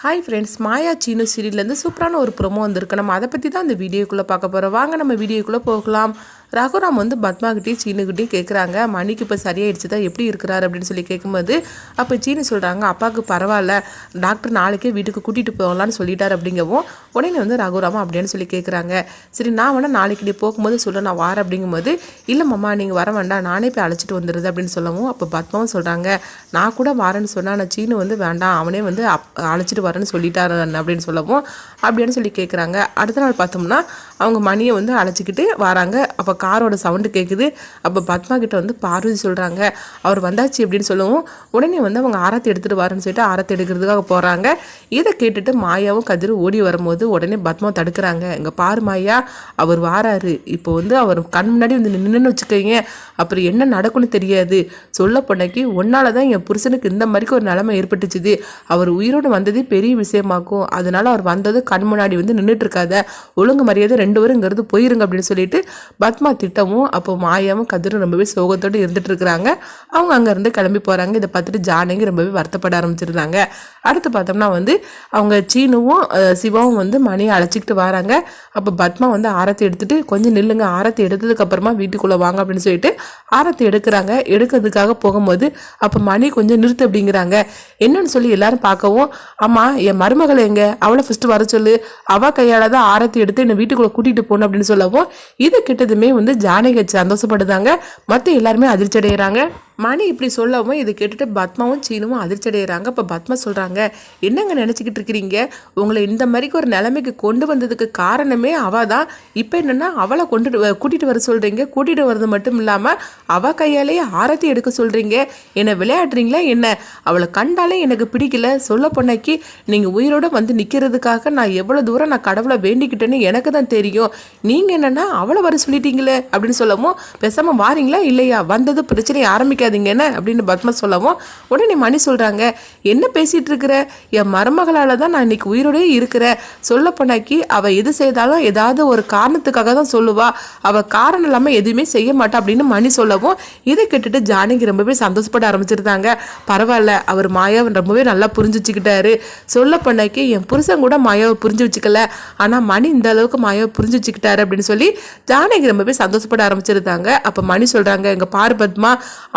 Hi friends, மாயா சீனு சீரியல்லேருந்து சூப்பரான ஒரு promo வந்திருக்கு. நம்ம அதை பற்றி தான் இந்த வீடியோக்குள்ளே பார்க்க போகிறோம். வாங்க நம்ம வீடியோக்குள்ளே போகலாம். ரகுராம் வந்து பத்மாகிட்டையும் சீனுக்கிட்டையும் கேட்குறாங்க, மணிக்கு இப்போ சரியாயிடுச்சு தான், எப்படி இருக்கிறாரு அப்படின்னு சொல்லி கேட்கும்போது அப்போ சீனு சொல்கிறாங்க, அப்பாவுக்கு பரவாயில்ல, டாக்டர் நாளைக்கே வீட்டுக்கு கூட்டிகிட்டு போகலான்னு சொல்லிட்டார். அப்படிங்கவும் உடனே வந்து ரகுராமா அப்படின்னு சொல்லி கேட்குறாங்க. சரி, நான் வேணால் நாளைக்கு நீ போகும்போது சொல்ல, நான் வரேன் அப்படிங்கும்போது, இல்லை மாமா நீங்கள் வர வேண்டாம், நானே போய் அழைச்சிட்டு வந்துடுது அப்படின்னு சொல்லவும் அப்போ பத்மாவும் சொல்கிறாங்க, நான் கூட வரேன்னு சொன்னால் நான் சீனு வந்து வேண்டாம், அவனே வந்து அழைச்சிட்டு வரேன்னு சொல்லிட்டாரு அப்படின்னு சொல்லவும் அப்படின்னு சொல்லி கேட்குறாங்க. அடுத்த நாள் பார்த்தோம்னா அவங்க மணியை வந்து அழைச்சிக்கிட்டு வராங்க. அப்போ காரோட சவுண்டு கேட்குது. அப்போ பத்மா கிட்ட வந்து பார்வதி சொல்கிறாங்க, அவர் வந்தாச்சு அப்படின்னு சொல்லவும் உடனே வந்து அவங்க ஆரத்தி எடுத்துகிட்டு வரேன்னு சொல்லிட்டு ஆரத்தி எடுக்கிறதுக்காக போகிறாங்க. இதை கேட்டுட்டு மாயாவும் கதிரும் ஓடி வரும்போது உடனே பத்மா தடுக்கிறாங்க. இங்கே பாரு மாயா, அவர் வாராரு, இப்போ வந்து அவர் கண் முன்னாடி வந்து நின்றுன்னு வச்சுக்கோங்க, அப்புறம் என்ன நடக்கும்னு தெரியாது. சொல்ல பொண்ணைக்கு ஒன்னால தான் என் புருஷனுக்கு இந்த மாதிரிக்கு ஒரு நிலைமை ஏற்பட்டுச்சுது, அவர் உயிரோடு வந்ததே பெரிய விஷயமாக்கும், அதனால அவர் வந்தது கண் முன்னாடி வந்து நின்றுட்டு இருக்காத, ஒழுங்கு மரியாதை 2 பேருங்கிறது போயிருங்க அப்படின்னு சொல்லிட்டு பத்மா திட்டமும். அப்போ மாயாவும் கதிரும் ரொம்பவே சோகத்தோடு இருந்துட்டு இருக்கிறாங்க. அவங்க அங்கேருந்து கிளம்பி போகிறாங்க. இதை பார்த்துட்டு ஜானகி ரொம்பவே வருத்தப்பட ஆரம்பிச்சிருந்தாங்க. அடுத்து பார்த்தோம்னா வந்து அவங்க சீனுவும் சிவாவும் வந்து மணியை அழைச்சிக்கிட்டு வராங்க. அப்போ பத்மா வந்து ஆரத்தி எடுத்துட்டு, கொஞ்சம் நில்லுங்க, ஆரத்தி எடுத்ததுக்கு அப்புறமா வீட்டுக்குள்ளே வாங்க அப்படின்னு சொல்லிட்டு ஆரத்தி எடுக்கிறாங்க. எடுக்கிறதுக்காக போகும்போது அப்போ மணி கொஞ்சம் நிறுத்து அப்படிங்கிறாங்க. என்னன்னு சொல்லி எல்லாரும் பார்க்கவும், ஆமாம் என் மருமகளை எங்க, அவளை ஃபர்ஸ்ட் வர சொல்லு, அவ கையால் தான் ஆரத்தி எடுத்து என்னை வீட்டுக்குள்ளே கூட்டிகிட்டு போகணும் அப்படின்னு சொல்லவும் இதை கிட்டதுமே வந்து ஜானகி சந்தோஷப்படுதாங்க. மற்ற எல்லாருமே அதிர்ச்சி அடைகிறாங்க. மணி இப்படி சொல்லவும் இதை கேட்டுட்டு பத்மாவும் சீனுவும் அதிர்ச்சி அடைகிறாங்க. இப்போ பத்மா சொல்கிறாங்க, என்னங்க நினச்சிக்கிட்டு இருக்கிறீங்க, உங்களை இந்த மாதிரிக்கு ஒரு நிலைமைக்கு கொண்டு வந்ததுக்கு காரணமே அவள் தான். இப்போ என்னென்னா அவளை கூட்டிகிட்டு வர சொல்கிறீங்க, கூட்டிகிட்டு வர்றது மட்டும் இல்லாமல் அவள் கையாலேயே ஆரத்தி எடுக்க சொல்கிறீங்க, என்னை விளையாடுறீங்களா என்ன? அவளை கண்டாலே எனக்கு பிடிக்கல. சொல்ல பொண்ணைக்கு நீங்கள் உயிரோடு வந்து நிற்கிறதுக்காக நான் எவ்வளோ தூரம் நான் கடவுளை வேண்டிக்கிட்டேன்னு எனக்கு தான் தெரியும். நீங்கள் என்னென்னா அவளை வர சொல்லிட்டீங்களே அப்படின்னு சொல்லவும், பேசாமல் வாரீங்களா இல்லையா, வந்தது பிரச்சனை ஆரம்பிக்காதீங்க என்ன அப்படின்னு பத்மா சொல்லவும் உடனே மணி சொல்கிறாங்க, என்ன பேசிகிட்டு இருக்கிற, என் மருமகளால் தான் நான் இன்னைக்கு உயிரோடே இருக்கிறேன். சொல்ல பொண்ணாக்கி அவள் எது செய்தாலும் ஏதாவது ஒரு காரணத்துக்காக தான் சொல்லுவா, அவள் காரணம் இல்லாமல் எதுவுமே செய்ய மாட்டா அப்படின்னு மணி சொல்லவும் இதை கேட்டுட்டு ஜானகி ரொம்பவே சந்தோஷப்பட ஆரம்பிச்சிருந்தாங்க. பரவாயில்ல, அவர் மாயாவை ரொம்பவே நல்லா புரிஞ்சு வச்சுக்கிட்டாரு. சொல்ல பொண்ணாக்கி என் புருஷன் கூட மாயாவை புரிஞ்சு வச்சுக்கல, ஆனால் மணி இந்த அளவுக்கு மாயாவை புரிஞ்சு வச்சுக்கிட்டாரு அப்படின்னு சொல்லி ஜானகி ரொம்பவே சந்தோஷப்பட ஆரம்பிச்சிருந்தாங்க. அப்போ மணி சொல்கிறாங்க, எங்கள் பாரு பத்மா,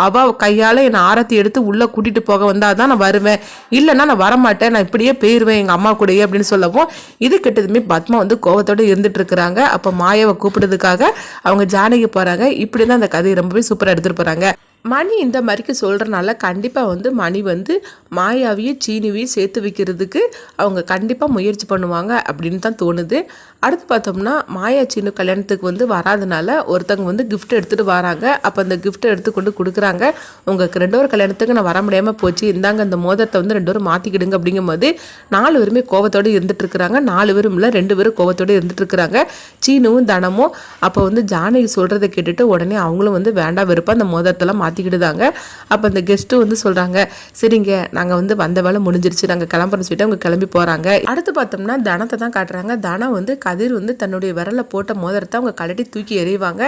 அவள் கையால் என்னை ஆரத்தி எடுத்து உள்ளே கூட்டிகிட்டு போக வந்தால் தான் நான் வருவேன், இல்லைன்னா நான் வரமாட்டேன், நான் இப்படியே போயிடுவேன் எங்கள் அம்மா கூடயே அப்படின்னு சொல்லவும் இது கிட்டதுமே பத்மா வந்து கோவத்தோடு இருந்துட்டு இருக்கிறாங்க. அப்போ மாயாவை கூப்பிடுறதுக்காக அவங்க ஜானகி போகிறாங்க. இப்படி தான் அந்த கதையை ரொம்பவே சூப்பராக எடுத்துகிட்டு போகிறாங்க. மணி இந்த மாதிரிக்கு சொல்கிறனால கண்டிப்பாக வந்து மணி வந்து மாயாவையும் சீனிவையும் சேர்த்து வைக்கிறதுக்கு அவங்க கண்டிப்பாக முயற்சி பண்ணுவாங்க அப்படின்னு தான் தோணுது. அடுத்து பார்த்தோம்னா மாயா சீனு கல்யாணத்துக்கு வந்து வராதனால ஒருத்தவங்க வந்து கிஃப்ட் எடுத்துகிட்டு வராங்க. அப்போ அந்த கிஃப்ட்டை எடுத்து கொண்டு கொடுக்குறாங்க. உங்களுக்கு 2 கல்யாணத்துக்கு நான் வர முடியாமல் போச்சு, இந்தாங்க அந்த மோதிரத்தை வந்து 2 மாற்றிக்கிடுங்க அப்படிங்கும்போது 4 பேருமே கோவத்தோடு இருந்துட்டு இருக்கிறாங்க. 4 பேரும் இல்லை, 2 பேரும் கோவத்தோடு இருந்துட்டு இருக்கிறாங்க, சீனுவும் தனமும். அப்போ வந்து ஜானகி சொல்கிறத கேட்டுட்டு உடனே அவங்களும் வந்து வேண்டாம் வெறுப்பாக அந்த மோதிரத்தெல்லாம் மாற்றிக்கிடுதாங்க. அப்போ அந்த கெஸ்ட்டு வந்து சொல்கிறாங்க, சரிங்க நாங்கள் வந்து வந்த வேலை முடிஞ்சிருச்சு, நாங்கள் கிளம்புறோம்னு சொல்லிட்டு அவங்க கிளம்பி போகிறாங்க. அடுத்து பார்த்தோம்னா தனத்தை தான் காட்டுறாங்க. தனம் வந்து கதிர் வந்து தன்னுடைய விரலை போட்ட மோதிரத்தை அவங்க கழட்டி தூக்கி எறிவாங்க.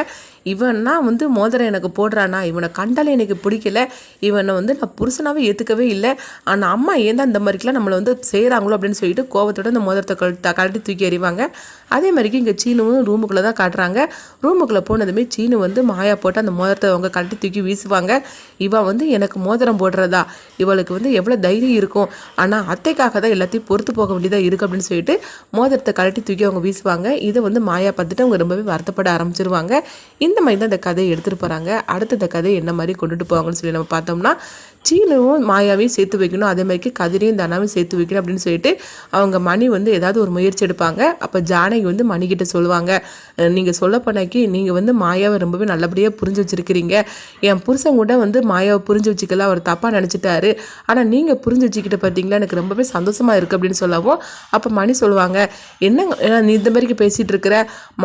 இவன்னா வந்து மோதிரம் எனக்கு போடுறானா, இவனை கண்டாலே எனக்கு பிடிக்கல, இவனை வந்து நான் புருஷனாவே ஏற்றுக்கவே இல்லை, ஆனால் அம்மா ஏன் தான் இந்த மாதிரிக்கெலாம் நம்மளை வந்து செய்கிறாங்களோ அப்படின்னு சொல்லிட்டு கோவத்தோட அந்த மோதிரத்தை கழட்டி தூக்கி எறிவாங்க. அதே மாதிரிக்கு இங்கே சீனுவும் ரூமுக்குள்ளே தான் காட்டுறாங்க. ரூமுக்குள்ளே போனதுமே சீனு வந்து மாயா போட்டு அந்த மோதிரத்தை அவங்க கழட்டி தூக்கி வீசுவாங்க. இவள் வந்து எனக்கு மோதிரம் போடுறதா, இவளுக்கு வந்து எவ்வளோ தைரியம் இருக்கும், ஆனால் அத்தைக்காக தான் எல்லாத்தையும் பொறுத்து போக வேண்டியதாக இருக்குது அப்படின்னு சொல்லிட்டு மோதிரத்தை கழட்டி தூக்கி அவங்க வீசுவாங்க. இதை வந்து மாயா பார்த்துட்டு அவங்க ரொம்பவே வருத்தப்பட ஆரம்பிச்சிருவாங்க. இந்த மாதிரி தான் இந்த கதையை எடுத்துகிட்டு போகிறாங்க. அடுத்த இந்த கதையை என்ன மாதிரி கொண்டுட்டு போவாங்கன்னு சொல்லி நம்ம பார்த்தோம்னா, சீனுவும் மாயாவையும் சேர்த்து வைக்கணும், அதே மாதிரிக்கு கதிரையும் தனாவையும் சேர்த்து வைக்கணும் அப்படின்னு சொல்லிட்டு அவங்க மணி வந்து ஏதாவது ஒரு முயற்சி எடுப்பாங்க. அப்போ ஜானகி வந்து மணிக்கிட்ட சொல்லுவாங்க, நீங்கள் சொல்ல போனாக்கி நீங்கள் வந்து மாயாவை ரொம்பவே நல்லபடியாக புரிஞ்சு வச்சுருக்கிறீங்க, என் புருஷன் கூட வந்து மாயாவை புரிஞ்சு வச்சுக்கல, அவர் தப்பாக நினச்சிட்டாரு, ஆனால் நீங்கள் புரிஞ்சு வச்சுக்கிட்ட பார்த்தீங்களா, எனக்கு ரொம்பவே சந்தோஷமாக இருக்குது அப்படின்னு சொல்லவும் அப்போ மணி சொல்லுவாங்க, என்னங்க நீ இந்த மாதிரிக்கு பேசிகிட்டு இருக்கிற,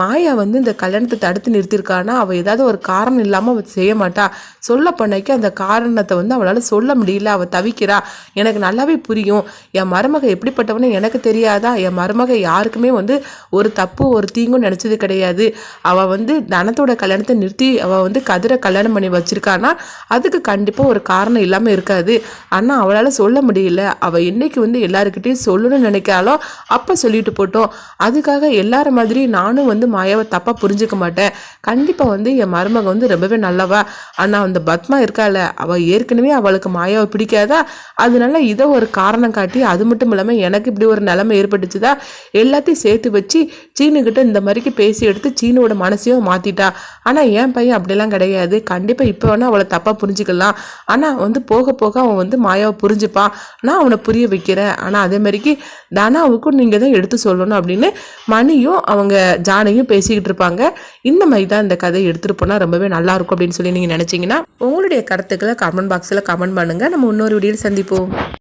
மாயா வந்து இந்த கல்யாணத்தை தடுத்து நிறுத்தியிருக்கானா, அவள் ஏதாவது ஒரு காரணம் இல்லாமல் அவள் செய்ய மாட்டா, சொல்ல போனாக்கி அந்த காரணத்தை வந்து அவளால் சொல்ல முடியல, அவள் தவிக்கிறா, எனக்கு நல்லாவே புரியும். என் மருமக எப்படிப்பட்டவனு எனக்கு தெரியாதா? என் மருமக யாருக்குமே வந்து ஒரு தப்பு ஒரு தீங்கும் நினச்சது கிடையாது. அவள் வந்து தனத்தோட கல்யாணத்தை நிறுத்தி அவள் வந்து கதிரை கல்யாணம் பண்ணி வச்சிருக்கானா அதுக்கு கண்டிப்பாக ஒரு காரணம் இல்லாமல் இருக்காது. ஆனால் அவளால் சொல்ல முடியல. அவள் என்னைக்கு வந்து எல்லாருக்கிட்டையும் சொல்லணும்னு நினைக்கிறாளோ அப்போ சொல்லிட்டு போட்டோம். அதுக்காக எல்லார மாதிரி நானும் வந்து மாயாவை தப்பாக புரிஞ்சுக்க மாட்டேன். கண்டிப்பாக வந்து என் மருமக வந்து ரொம்பவே நல்லவா. ஆனால் அந்த பத்மா இருக்கால, அவள் ஏற்கனவே அவளுக்கு மாயாவை பிடிக்காதா, அதனால இதை ஒரு காரணம் காட்டி அது மட்டும் இல்லாமல் எனக்கு இப்படி ஒரு நிலைமை ஏற்பட்டுச்சுதா எல்லாத்தையும் சேர்த்து வச்சு சீனுக்கிட்ட இந்த மாதிரிக்கு பேசி எடுத்து சீனோட மனசையும் மாற்றிட்டா. ஆனால் என் பையன் அப்படிலாம் கிடையாது. கண்டிப்பாக இப்போ வேணால் அவளை தப்பாக புரிஞ்சுக்கலாம். ஆனால் வந்து போக போக அவன் வந்து மாயாவை புரிஞ்சுப்பான். நான் அவனை புரிய வைக்கிறேன். ஆனால் அதே மாதிரிக்கு தனாவுக்கும் நீங்கள் தான் எடுத்து சொல்லணும் அப்படின்னு மணியும் அவங்க ஜானையும் பேசிக்கிட்டு இருப்பாங்க. இந்த மாதிரி தான் இந்த கதையை எடுத்துகிட்டு போனால் ரொம்பவே நல்லாயிருக்கும் அப்படின்னு சொல்லி நீங்கள் நினச்சிங்கன்னா உங்களுடைய கருத்துக்களை கமெண்ட் பாக்ஸில் கமெண்ட் பண்ணுங்கள். நம்ம இன்னொரு வீடியோவில் சந்திப்போம்.